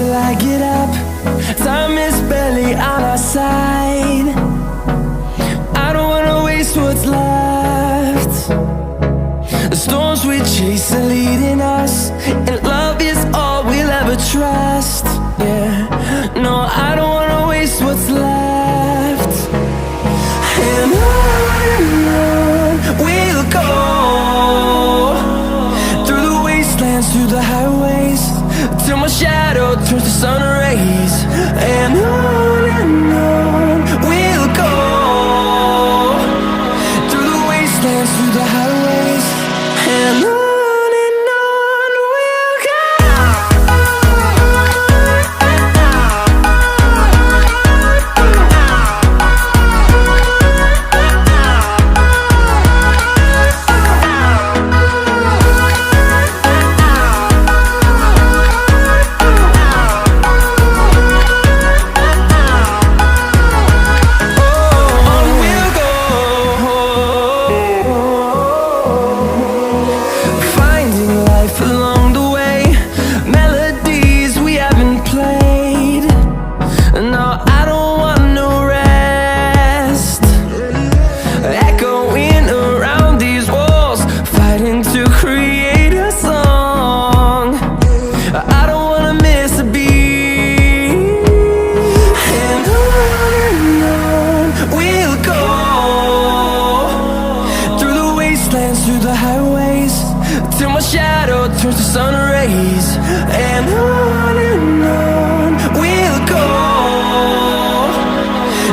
till I get up. Time is barely on our side. I don't wanna waste what's left. The storms we chase are leading us, and love is all we'll ever trust. Yeah, no, I don't wanna waste what's left. And on we'll go, through the wastelands, through the highways, till my shadow turns to sun rays. And on we'll go, through the wastelands, through the highways, and on we'll go. Through the highways, till my shadow turns to sun rays. And on we'll go,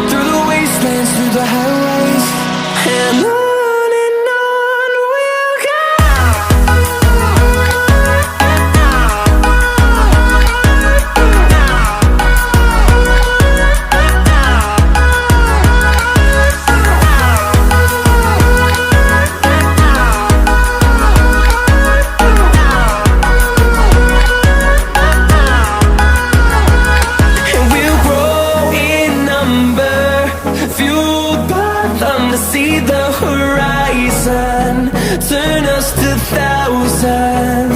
through the wastelands, through the highways, and on we'll go. See the horizon, turn us to thousands.